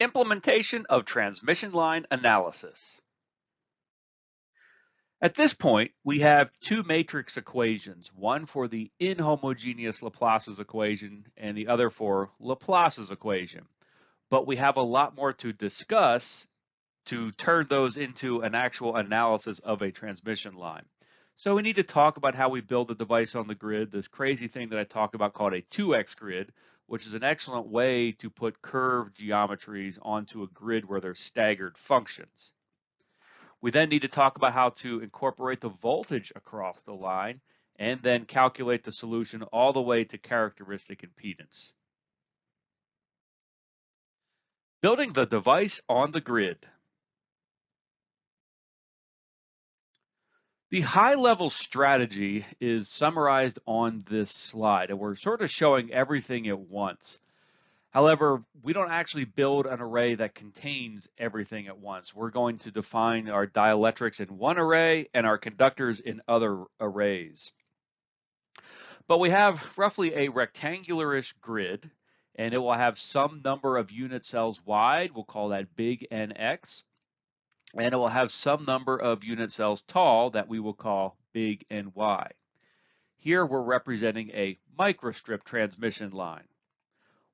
Implementation of transmission line analysis. At this point, we have two matrix equations, one for the inhomogeneous Laplace's equation and the other for Laplace's equation. But we have a lot more to discuss to turn those into an actual analysis of a transmission line. So we need to talk about how we build the device on the grid, this crazy thing that I talk about called a 2x grid, which is an excellent way to put curved geometries onto a grid where there's staggered functions. We then need to talk about how to incorporate the voltage across the line and then calculate the solution all the way to characteristic impedance. Building the device on the grid. The high-level strategy is summarized on this slide, and we're sort of showing everything at once. However, we don't actually build an array that contains everything at once. We're going to define our dielectrics in one array and our conductors in other arrays. But we have roughly a rectangularish grid, and it will have some number of unit cells wide. We'll call that big NX. And it will have some number of unit cells tall that we will call big NY. Here we're representing a microstrip transmission line.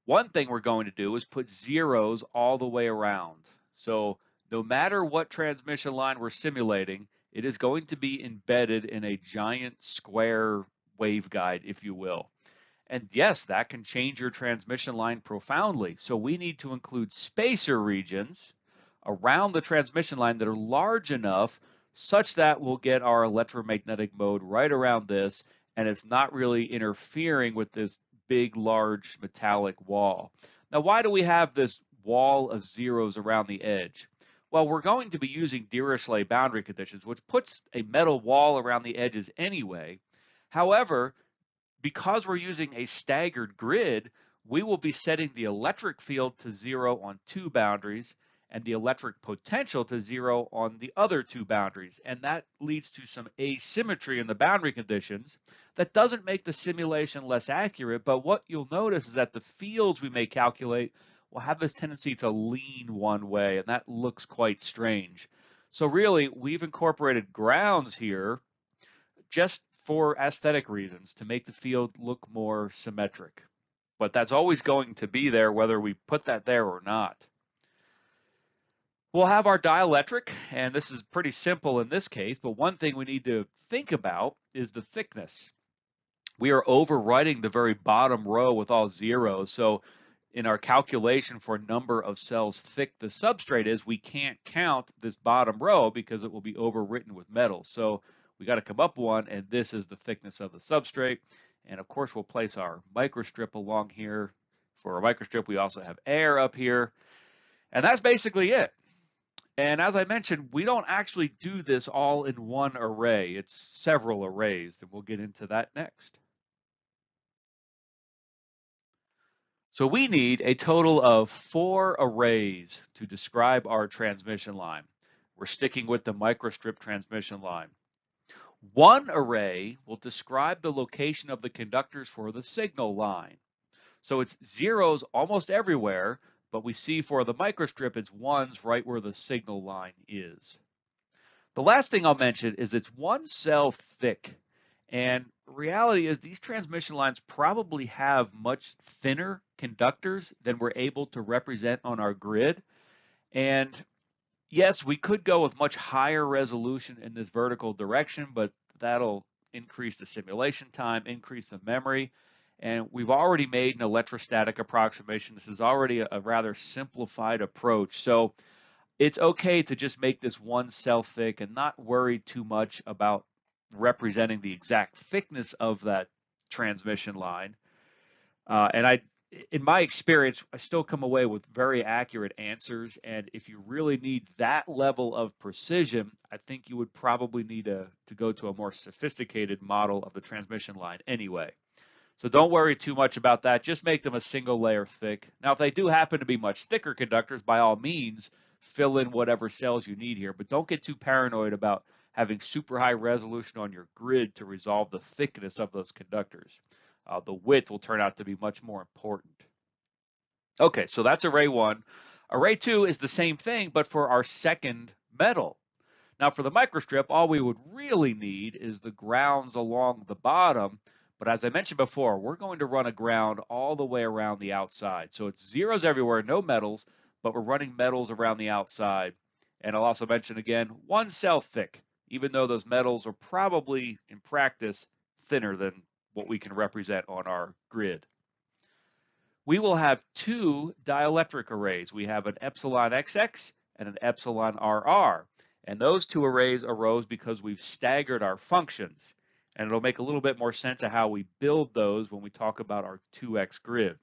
One thing we're going to do is put zeros all the way around. So no matter what transmission line we're simulating, it is going to be embedded in a giant square waveguide, if you will. And yes, that can change your transmission line profoundly. So we need to include spacer regions around the transmission line that are large enough such that we'll get our electromagnetic mode right around this, and it's not really interfering with this big, large metallic wall. Now, why do we have this wall of zeros around the edge? Well, we're going to be using Dirichlet boundary conditions, which puts a metal wall around the edges anyway. However, because we're using a staggered grid, we will be setting the electric field to 0 on two boundaries and the electric potential to 0 on the other two boundaries. And that leads to some asymmetry in the boundary conditions that doesn't make the simulation less accurate, but what you'll notice is that the fields we may calculate will have this tendency to lean one way, and that looks quite strange. So really, we've incorporated grounds here just for aesthetic reasons to make the field look more symmetric. But that's always going to be there whether we put that there or not. We'll have our dielectric, and this is pretty simple in this case, but one thing we need to think about is the thickness. We are overwriting the very bottom row with all zeros, so in our calculation for number of cells thick the substrate is, we can't count this bottom row because it will be overwritten with metal. So we got to come up one, and this is the thickness of the substrate. And of course, we'll place our microstrip along here. For our microstrip, we also have air up here. And that's basically it. And as I mentioned, we don't actually do this all in one array. It's several arrays, and we'll get into that next. So we need a total of 4 arrays to describe our transmission line. We're sticking with the microstrip transmission line. One array will describe the location of the conductors for the signal line. So it's zeros almost everywhere, but we see for the microstrip, it's ones right where the signal line is. The last thing I'll mention is it's one cell thick. And reality is these transmission lines probably have much thinner conductors than we're able to represent on our grid. And yes, we could go with much higher resolution in this vertical direction, but that'll increase the simulation time, increase the memory. And we've already made an electrostatic approximation. This is already a rather simplified approach. So it's okay to just make this one cell thick and not worry too much about representing the exact thickness of that transmission line. In my experience, I still come away with very accurate answers. And if you really need that level of precision, I think you would probably need to go to a more sophisticated model of the transmission line anyway. So don't worry too much about that. Just make them a single layer thick. Now, if they do happen to be much thicker conductors, by all means, fill in whatever cells you need here. But don't get too paranoid about having super high resolution on your grid to resolve the thickness of those conductors. The width will turn out to be much more important. Okay, so that's array 1. Array 2 is the same thing, but for our second metal. Now for the microstrip, all we would really need is the grounds along the bottom. But as I mentioned before, we're going to run a ground all the way around the outside. So it's zeros everywhere, no metals, but we're running metals around the outside. And I'll also mention again, 1 cell thick, even though those metals are probably in practice thinner than what we can represent on our grid. We will have 2 dielectric arrays. We have an epsilon XX and an epsilon RR. And those 2 arrays arose because we've staggered our functions. And it'll make a little bit more sense of how we build those when we talk about our 2x grid.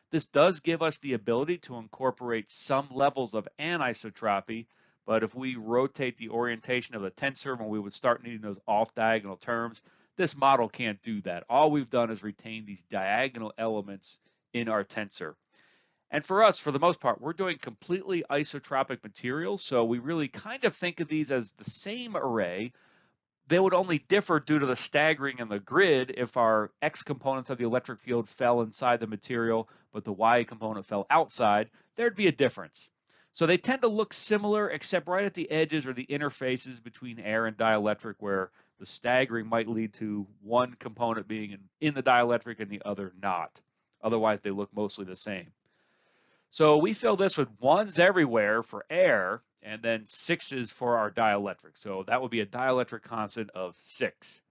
This does give us the ability to incorporate some levels of anisotropy, but if we rotate the orientation of the tensor when we would start needing those off-diagonal terms, this model can't do that. All we've done is retain these diagonal elements in our tensor. And for us, for the most part, we're doing completely isotropic materials, so we really kind of think of these as the same array. They would only differ due to the staggering in the grid. If our X components of the electric field fell inside the material, but the Y component fell outside, there'd be a difference. So they tend to look similar, except right at the edges or the interfaces between air and dielectric, where the staggering might lead to one component being in the dielectric and the other not. Otherwise, they look mostly the same. So we fill this with 1s everywhere for air, and then 6s for our dielectric. So that would be a dielectric constant of 6.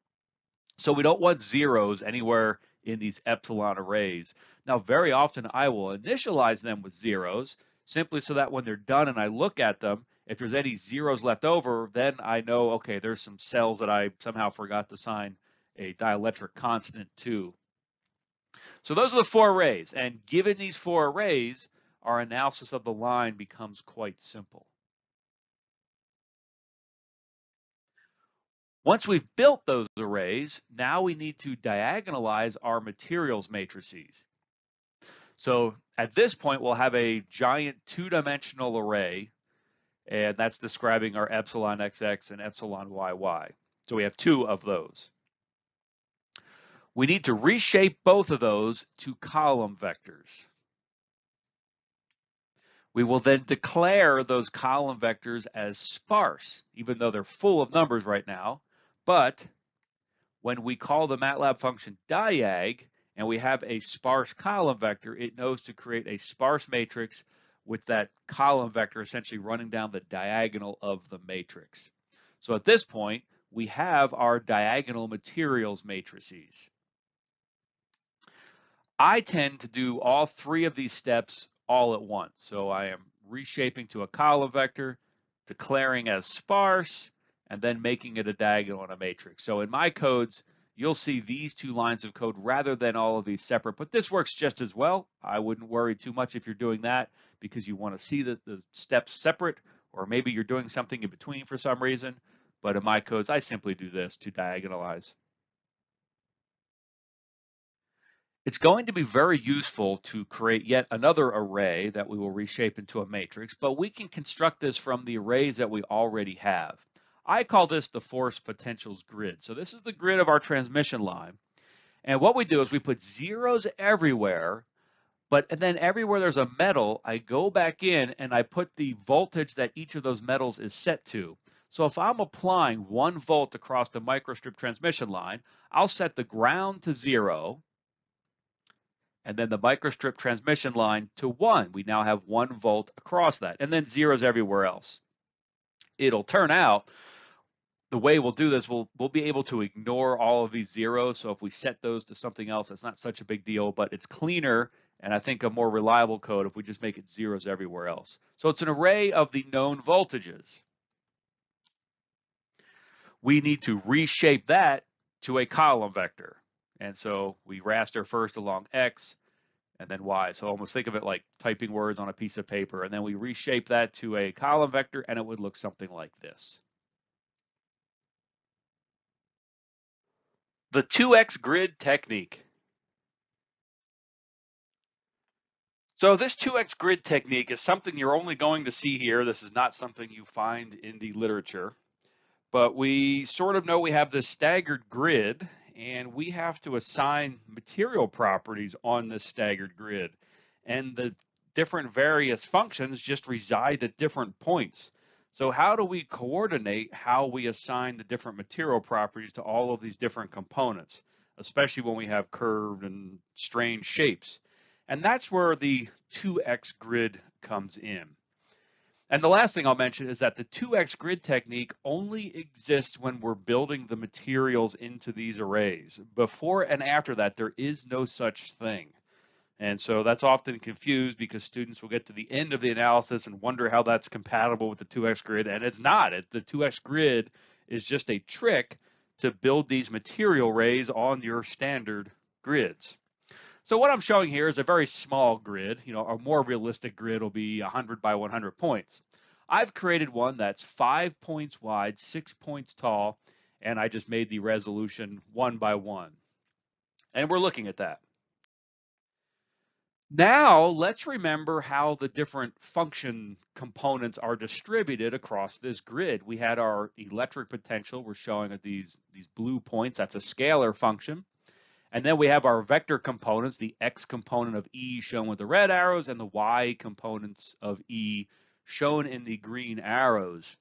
So we don't want zeros anywhere in these epsilon arrays. Now, very often I will initialize them with zeros, simply so that when they're done and I look at them, if there's any zeros left over, then I know, okay, there's some cells that I somehow forgot to assign a dielectric constant to. So those are the 4 arrays, and given these 4 arrays, our analysis of the line becomes quite simple. Once we've built those arrays, now we need to diagonalize our materials matrices. So at this point, we'll have a giant 2-dimensional array, and that's describing our epsilon XX and epsilon YY. So we have 2 of those. We need to reshape both of those to column vectors. We will then declare those column vectors as sparse, even though they're full of numbers right now. But when we call the MATLAB function diag, and we have a sparse column vector, it knows to create a sparse matrix with that column vector essentially running down the diagonal of the matrix. So at this point, we have our diagonal materials matrices. I tend to do all 3 of these steps all at once. So I am reshaping to a column vector, declaring as sparse, and then making it a diagonal in a matrix. So in my codes, you'll see these 2 lines of code rather than all of these separate, but this works just as well. I wouldn't worry too much if you're doing that because you want to see the steps separate, or maybe you're doing something in between for some reason. But in my codes, I simply do this to diagonalize. It's going to be very useful to create yet another array that we will reshape into a matrix, but we can construct this from the arrays that we already have. I call this the force potentials grid. So this is the grid of our transmission line. And what we do is we put zeros everywhere, and then everywhere there's a metal, I go back in and I put the voltage that each of those metals is set to. So if I'm applying 1 volt across the microstrip transmission line, I'll set the ground to 0, and then the microstrip transmission line to 1. We now have 1 volt across that, and then zeros everywhere else. It'll turn out the way we'll do this, we'll be able to ignore all of these zeros. So if we set those to something else, it's not such a big deal, but it's cleaner and I think a more reliable code if we just make it zeros everywhere else. So it's an array of the known voltages. We need to reshape that to a column vector. And so we raster first along X and then Y. So almost think of it like typing words on a piece of paper. And then we reshape that to a column vector and it would look something like this. The 2x grid technique. So this 2x grid technique is something you're only going to see here. This is not something you find in the literature. But we sort of know we have this staggered grid, and we have to assign material properties on this staggered grid. And the different various functions just reside at different points. So how do we coordinate how we assign the different material properties to all of these different components, especially when we have curved and strange shapes? And that's where the 2x grid comes in. And the last thing I'll mention is that the 2x grid technique only exists when we're building the materials into these arrays. Before and after that, there is no such thing. And so that's often confused because students will get to the end of the analysis and wonder how that's compatible with the 2x grid, and it's not. The 2x grid is just a trick to build these material arrays on your standard grids. So what I'm showing here is a very small grid. A more realistic grid will be 100 by 100 points. I've created one that's 5 points wide, 6 points tall, and I just made the resolution 1 by 1. And we're looking at that. Now, let's remember how the different function components are distributed across this grid. We had our electric potential. We're showing at these blue points. That's a scalar function. And then we have our vector components, the x component of E shown with the red arrows and the y components of E shown in the green arrows.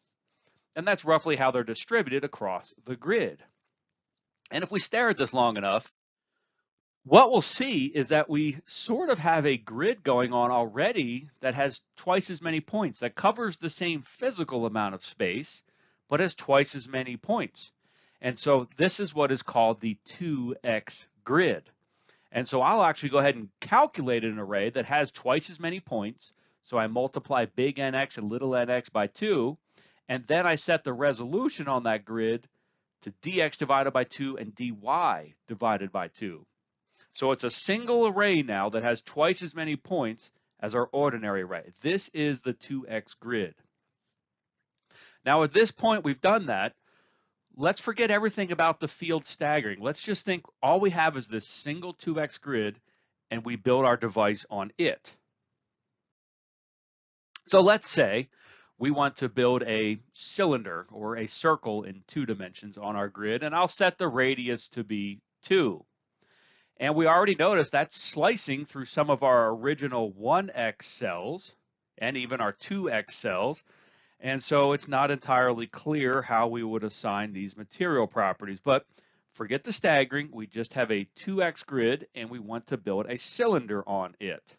And that's roughly how they're distributed across the grid. And if we stare at this long enough, what we'll see is that we sort of have a grid going on already that has twice as many points, that covers the same physical amount of space, but has twice as many points. And so this is what is called the 2x grid. And so I'll actually go ahead and calculate an array that has twice as many points. So I multiply big NX and little nx by 2, and then I set the resolution on that grid to dx divided by 2 and dy divided by 2. So it's a single array now that has twice as many points as our ordinary array. This is the 2x grid. Now at this point we've done that. Let's forget everything about the field staggering. Let's just think all we have is this single 2x grid and we build our device on it. So let's say we want to build a cylinder or a circle in 2 dimensions on our grid, and I'll set the radius to be 2. And we already noticed that's slicing through some of our original 1x cells and even our 2x cells. And so it's not entirely clear how we would assign these material properties. But forget the staggering. We just have a 2x grid and we want to build a cylinder on it.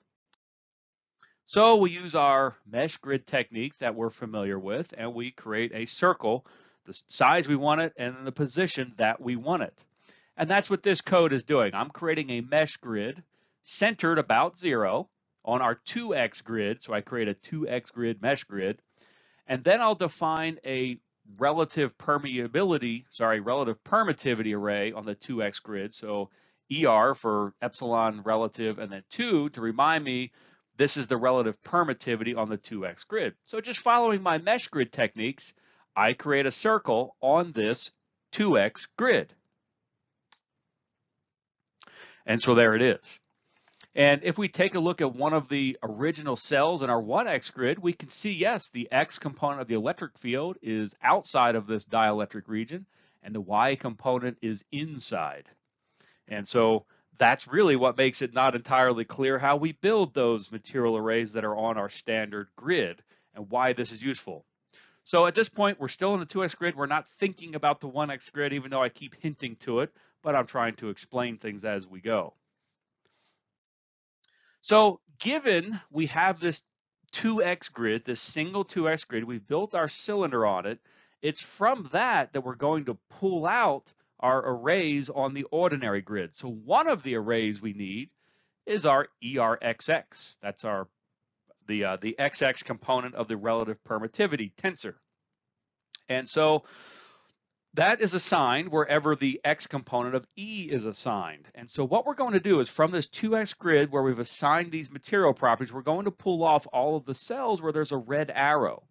So we use our mesh grid techniques that we're familiar with, and we create a circle, the size we want it and the position that we want it. And that's what this code is doing. I'm creating a mesh grid centered about 0 on our 2x grid. So I create a 2x grid mesh grid. And then I'll define a relative permittivity array on the 2x grid. So ER for epsilon relative, and then 2 to remind me this is the relative permittivity on the 2x grid. So just following my mesh grid techniques, I create a circle on this 2x grid. And so there it is. And if we take a look at one of the original cells in our 1x grid, we can see, yes, the x component of the electric field is outside of this dielectric region, and the y component is inside. And so that's really what makes it not entirely clear how we build those material arrays that are on our standard grid and why this is useful. So at this point, we're still in the 2x grid. We're not thinking about the 1x grid, even though I keep hinting to it, but I'm trying to explain things as we go. So given we have this 2x grid, this single 2x grid, we've built our cylinder on it, it's from that we're going to pull out our arrays on the ordinary grid. So one of the arrays we need is our ERXX. That's the XX component of the relative permittivity tensor. And so that is assigned wherever the x component of E is assigned. And so what we're going to do is from this 2x grid where we've assigned these material properties, we're going to pull off all of the cells where there's a red arrow.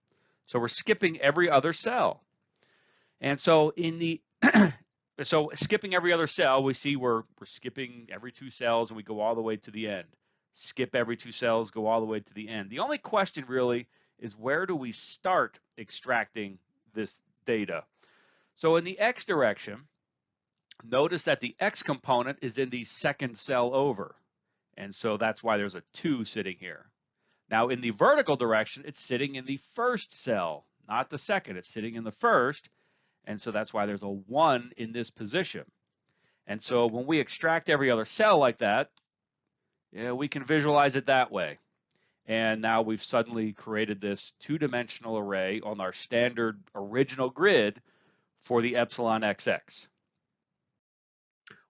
So we're skipping every other cell. And so in the so skipping every other cell, we see we're skipping every 2 cells and we go all the way to the end. Skip every 2 cells, go all the way to the end. The only question really is where do we start extracting this data? So in the x direction, notice that the x component is in the second cell over. And so that's why there's a 2 sitting here. Now in the vertical direction, it's sitting in the first cell, not the second. It's sitting in the first, and so that's why there's a 1 in this position. And so when we extract every other cell like that, yeah, we can visualize it that way. And now we've suddenly created this two-dimensional array on our standard original grid for the epsilon XX.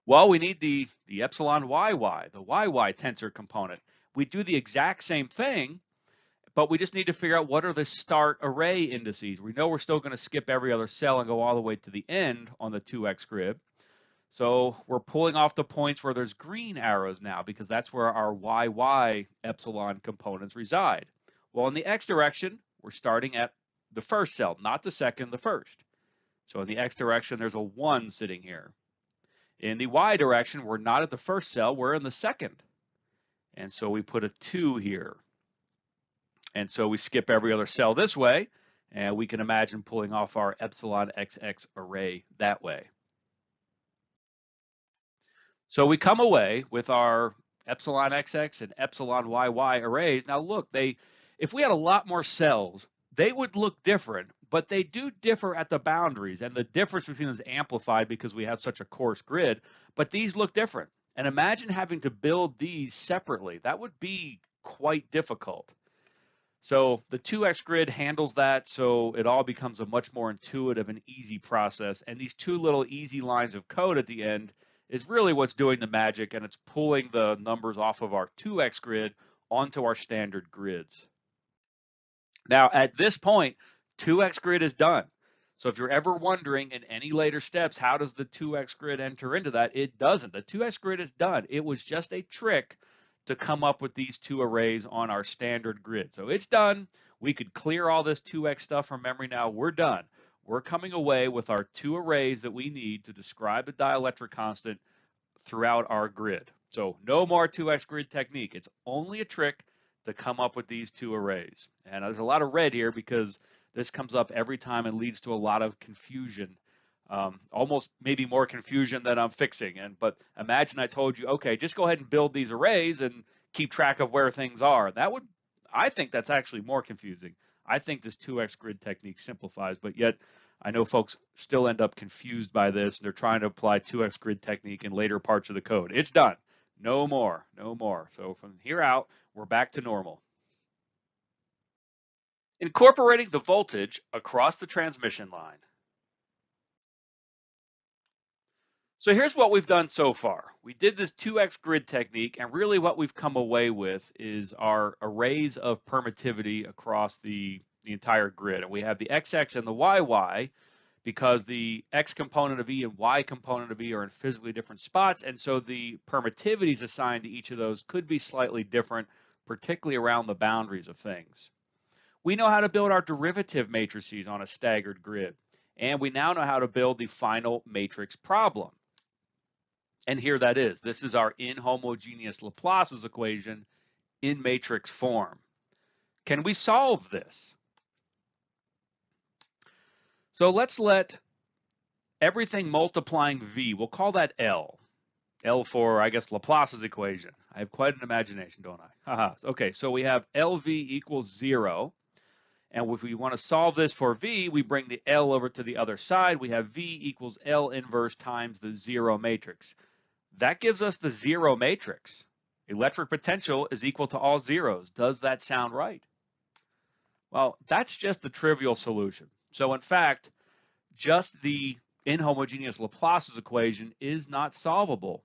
Well, we need the epsilon YY, the YY tensor component. We do the exact same thing, but we just need to figure out what are the start array indices. We know we're still going to skip every other cell and go all the way to the end on the 2x grid. So we're pulling off the points where there's green arrows now because that's where our YY epsilon components reside. Well, in the x direction, we're starting at the first cell, not the second, the first. So in the x direction, there's a 1 sitting here. In the y direction, we're not at the first cell, we're in the second. And so we put a 2 here. And so we skip every other cell this way, and we can imagine pulling off our epsilon XX array that way. So we come away with our epsilon XX and epsilon YY arrays. Now look, if we had a lot more cells, they would look different, but they do differ at the boundaries, and the difference between them is amplified because we have such a coarse grid, but these look different. And imagine having to build these separately. That would be quite difficult. So the 2x grid handles that, so it all becomes a much more intuitive and easy process. And these two little easy lines of code at the end is really what's doing the magic, and it's pulling the numbers off of our 2x grid onto our standard grids. Now, at this point, 2x grid is done. So if you're ever wondering in any later steps, how does the 2x grid enter into that? It doesn't. The 2x grid is done. It was just a trick to come up with these two arrays on our standard grid. So it's done. We could clear all this 2x stuff from memory now. We're done. We're coming away with our two arrays that we need to describe the dielectric constant throughout our grid. So no more 2x grid technique. It's only a trick to come up with these two arrays. And there's a lot of red here because this comes up every time and leads to a lot of confusion. Almost maybe more confusion than I'm fixing. But imagine I told you, okay, just go ahead and build these arrays and keep track of where things are. I think that's actually more confusing. I think this 2x grid technique simplifies, but yet I know folks still end up confused by this. They're trying to apply 2x grid technique in later parts of the code. It's done. No more, no more. So from here out, we're back to normal. Incorporating the voltage across the transmission line. So here's what we've done so far. We did this 2x grid technique, and really what we've come away with is our arrays of permittivity across the entire grid. And we have the XX and the YY because the X component of E and Y component of E are in physically different spots, and so the permittivities assigned to each of those could be slightly different, particularly around the boundaries of things. We know how to build our derivative matrices on a staggered grid, and we now know how to build the final matrix problem. And here that is. This is our inhomogeneous Laplace's equation in matrix form. Can we solve this? So let's let everything multiplying V, we'll call that L. L for, I guess, Laplace's equation. I have quite an imagination, don't I? Haha. Okay, so we have LV equals 0. And if we want to solve this for V, we bring the L over to the other side. We have V equals L inverse times the 0 matrix. That gives us the 0 matrix. Electric potential is equal to all zeros. Does that sound right? Well, that's just the trivial solution. So in fact, just the inhomogeneous Laplace's equation is not solvable.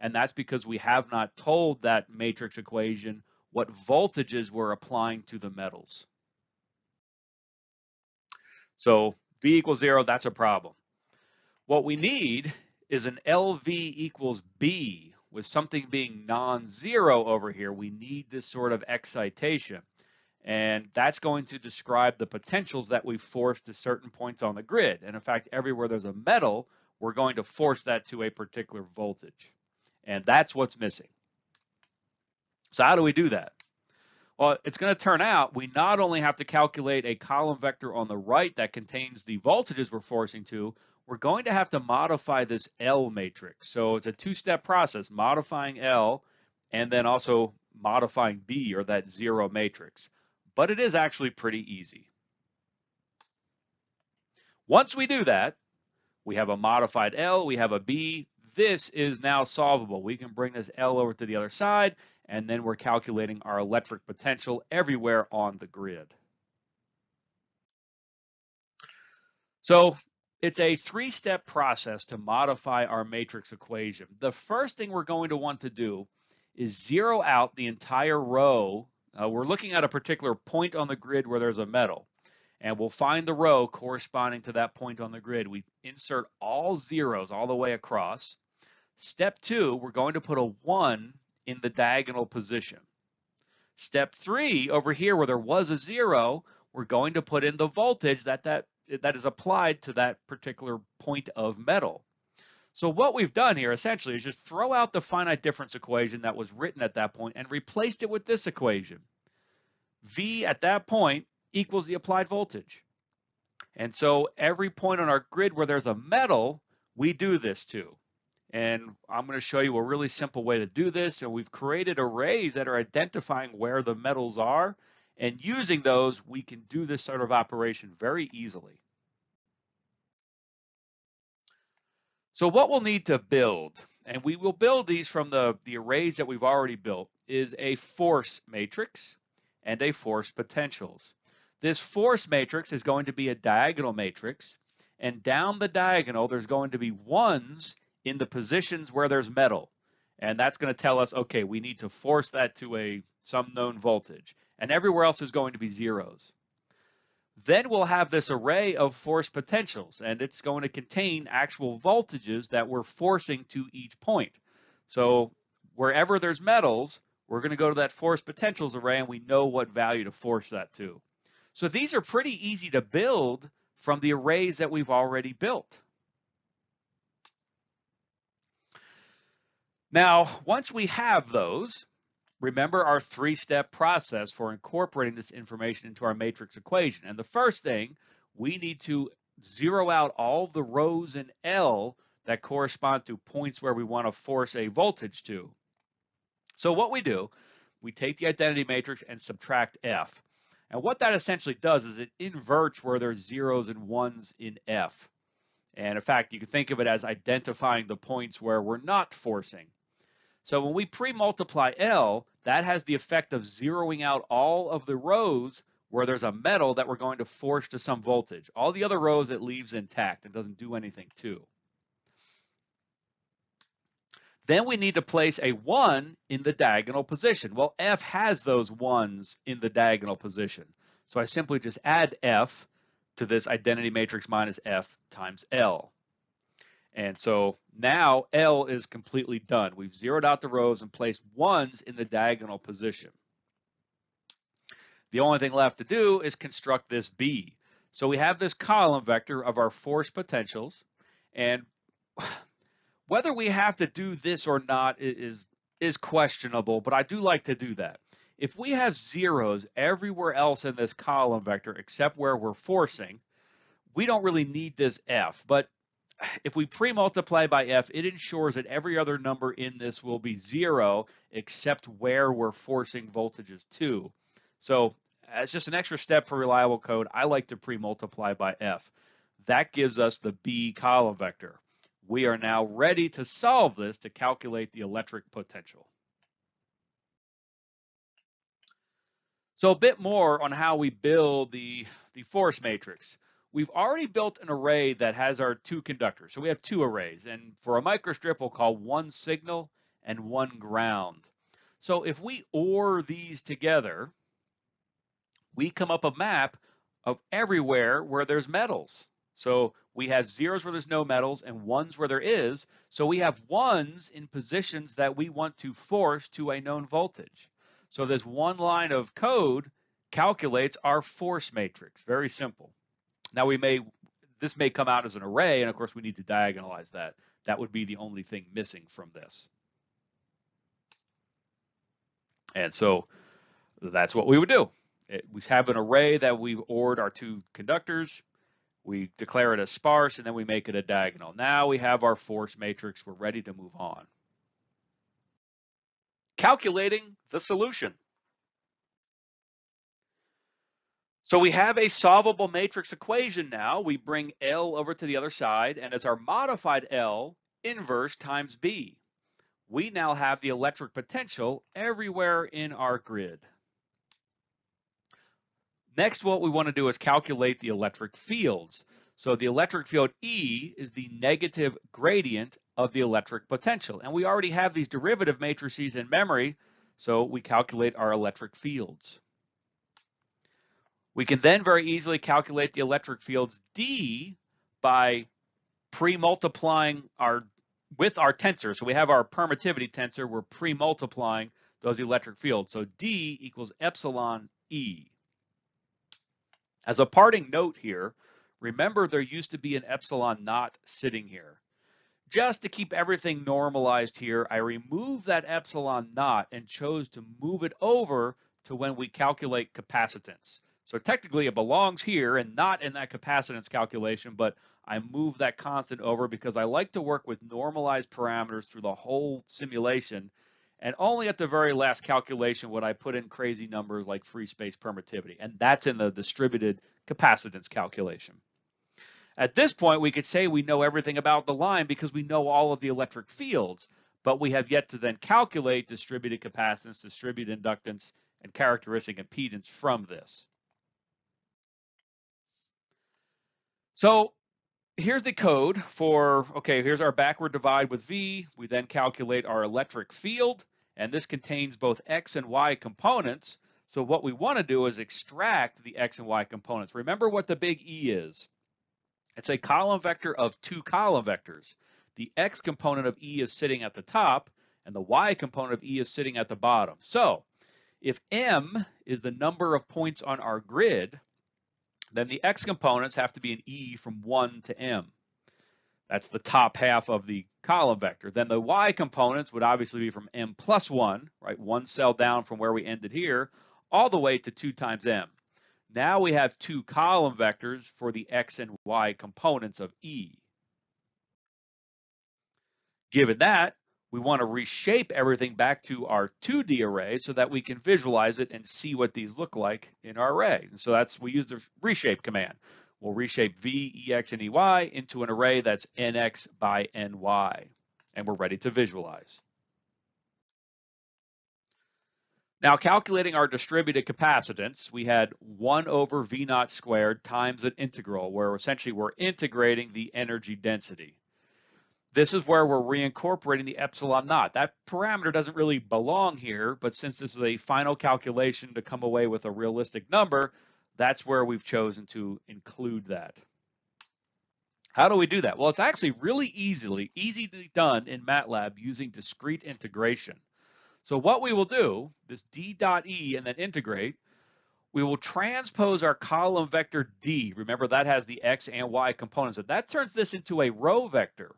And that's because we have not told that matrix equation what voltages we're applying to the metals. So V equals 0, that's a problem. What we need is an LV equals B with something being non-zero over here. We need this sort of excitation. And that's going to describe the potentials that we force to certain points on the grid. And in fact, everywhere there's a metal, we're going to force that to a particular voltage. And that's what's missing. So how do we do that? Well, it's going to turn out we not only have to calculate a column vector on the right that contains the voltages we're forcing to, we're going to have to modify this L matrix. So it's a two-step process, modifying L and then also modifying B, or that zero matrix, but it is actually pretty easy. Once we do that, we have a modified L, we have a B. This is now solvable. We can bring this L over to the other side, and then we're calculating our electric potential everywhere on the grid. So it's a three-step process to modify our matrix equation. The first thing we're going to want to do is zero out the entire row. We're looking at a particular point on the grid where there's a metal, and we'll find the row corresponding to that point on the grid. We insert all zeros all the way across. Step 2, we're going to put a 1 in the diagonal position. Step 3, over here where there was a 0, we're going to put in the voltage that is applied to that particular point of metal. So what we've done here essentially is just throw out the finite difference equation that was written at that point and replaced it with this equation. V at that point equals the applied voltage. And so every point on our grid where there's a metal, we do this to. And I'm going to show you a really simple way to do this. And we've created arrays that are identifying where the metals are. And using those, we can do this sort of operation very easily. So what we'll need to build, and we will build these from the arrays that we've already built, is a force matrix and a force potentials. This force matrix is going to be a diagonal matrix. And down the diagonal, there's going to be 1s in the positions where there's metal. And that's going to tell us, okay, we need to force that to some known voltage. And everywhere else is going to be 0s. Then we'll have this array of force potentials, and it's going to contain actual voltages that we're forcing to each point. So wherever there's metals, we're going to go to that force potentials array, and we know what value to force that to. So these are pretty easy to build from the arrays that we've already built. Now, once we have those, remember our three-step process for incorporating this information into our matrix equation. And the first thing, we need to zero out all the rows in L that correspond to points where we want to force a voltage to. So what we do, we take the identity matrix and subtract F. And what that essentially does is it inverts where there's 0s and 1s in F. And in fact, you can think of it as identifying the points where we're not forcing. So when we pre-multiply L, that has the effect of zeroing out all of the rows where there's a metal that we're going to force to some voltage. All the other rows it leaves intact and doesn't do anything to. Then we need to place a 1 in the diagonal position. Well, F has those 1s in the diagonal position. So I simply just add F to this identity matrix minus F times L. And so now L is completely done. We've zeroed out the rows and placed 1s in the diagonal position. The only thing left to do is construct this B. So we have this column vector of our force potentials, and whether we have to do this or not is questionable, but I do like to do that. If we have 0s everywhere else in this column vector except where we're forcing, we don't really need this F. But if we pre-multiply by F, it ensures that every other number in this will be 0 except where we're forcing voltages to. So as just an extra step for reliable code, I like to pre-multiply by F. That gives us the B column vector. We are now ready to solve this to calculate the electric potential. So a bit more on how we build the force matrix. We've already built an array that has our 2 conductors. So we have 2 arrays. And for a microstrip, we'll call 1 signal and 1 ground. So if we OR these together, we come up a map of everywhere where there's metals. So we have 0s where there's no metals and 1s where there is. So we have 1s in positions that we want to force to a known voltage. So this one line of code calculates our force matrix. Very simple. Now this may come out as an array, and of course we need to diagonalize that. That would be the only thing missing from this. And so that's what we would do. We have an array that we've ORed our 2 conductors. We declare it as sparse, and then we make it a diagonal. Now we have our force matrix. We're ready to move on. calculating the solution. So we have a solvable matrix equation now. We bring L over to the other side, and as our modified L, inverse times B. We now have the electric potential everywhere in our grid. Next, what we want to do is calculate the electric fields. So the electric field E is the negative gradient of the electric potential. And we already have these derivative matrices in memory, so we calculate our electric fields. We can then very easily calculate the electric fields D by pre-multiplying with our tensor. So we have our permittivity tensor, we're pre-multiplying those electric fields. So D equals epsilon E. As a parting note here, remember there used to be an epsilon naught sitting here. Just to keep everything normalized here, I removed that epsilon naught and chose to move it over to when we calculate capacitance. So technically it belongs here and not in that capacitance calculation, but I moved that constant over because I like to work with normalized parameters through the whole simulation. And only at the very last calculation would I put in crazy numbers like free space permittivity. And that's in the distributed capacitance calculation. At this point, we could say we know everything about the line because we know all of the electric fields, but we have yet to then calculate distributed capacitance, distributed inductance, and characteristic impedance from this. So here's the code for, okay, here's our backward divide with V. We then calculate our electric field, and this contains both X and Y components. So what we want to do is extract the X and Y components. Remember what the big E is. It's a column vector of two column vectors. The X component of E is sitting at the top, and the Y component of E is sitting at the bottom. So if M is the number of points on our grid, then the X components have to be an E from 1 to M. That's the top half of the column vector. Then the Y components would obviously be from M plus 1, right? One cell down from where we ended here, all the way to 2 times M. Now we have two column vectors for the X and Y components of E. Given that, we want to reshape everything back to our 2D array so that we can visualize it and see what these look like in our array. And so we use the reshape command. We'll reshape V, EX, and EY into an array that's NX by NY. And we're ready to visualize. Now, calculating our distributed capacitance, we had 1 over V naught squared times an integral, where essentially we're integrating the energy density. This is where we're reincorporating the epsilon naught. That parameter doesn't really belong here, but since this is a final calculation to come away with a realistic number, that's where we've chosen to include that. How do we do that? Well, it's actually really easily done in MATLAB using discrete integration. So what we will do, this d dot e and then integrate, we will transpose our column vector D. Remember that has the X and Y components. So that turns this into a row vector.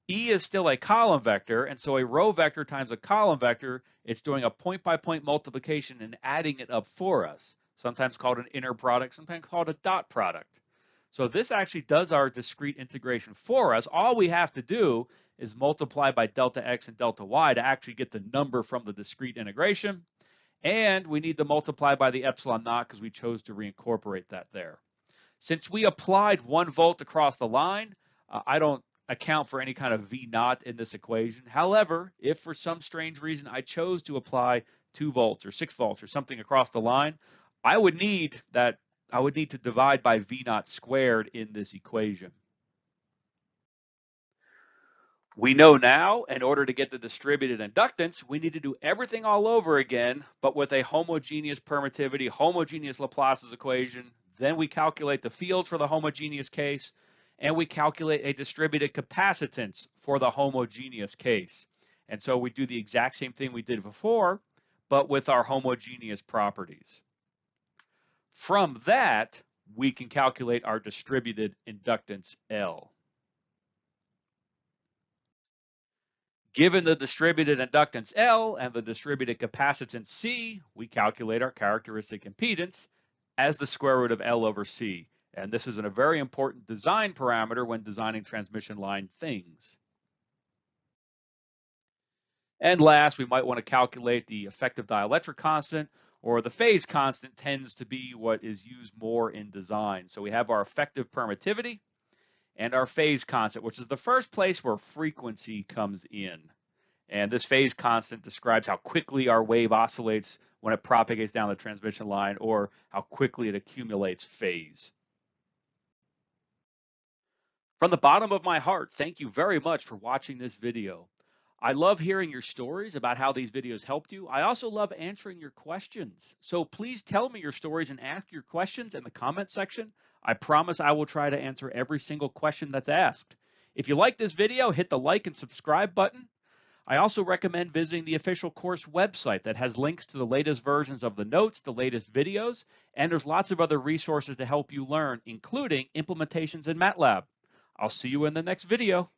E is still a column vector, and so a row vector times a column vector, it's doing a point-by-point multiplication and adding it up for us, sometimes called an inner product, sometimes called a dot product. So this actually does our discrete integration for us. All we have to do is multiply by delta X and delta Y to actually get the number from the discrete integration, and we need to multiply by the epsilon naught because we chose to reincorporate that there. Since we applied 1 volt across the line, I don't account for any kind of V naught in this equation. However, if for some strange reason I chose to apply 2 volts or 6 volts or something across the line, I would need to divide by V naught squared in this equation. We know now, in order to get the distributed inductance, we need to do everything all over again, but with a homogeneous permittivity, homogeneous Laplace's equation. Then we calculate the fields for the homogeneous case, and we calculate a distributed capacitance for the homogeneous case. And so we do the exact same thing we did before, but with our homogeneous properties. From that, we can calculate our distributed inductance L. Given the distributed inductance L and the distributed capacitance C, we calculate our characteristic impedance as the square root of L over C. And this is a very important design parameter when designing transmission line things. And last, we might want to calculate the effective dielectric constant, or the phase constant tends to be what is used more in design. So we have our effective permittivity and our phase constant, which is the first place where frequency comes in. And this phase constant describes how quickly our wave oscillates when it propagates down the transmission line, or how quickly it accumulates phase. From the bottom of my heart, thank you very much for watching this video. I love hearing your stories about how these videos helped you. I also love answering your questions. So please tell me your stories and ask your questions in the comment section. I promise I will try to answer every single question that's asked. If you like this video, hit the like and subscribe button. I also recommend visiting the official course website that has links to the latest versions of the notes, the latest videos, and there's lots of other resources to help you learn, including implementations in MATLAB. I'll see you in the next video.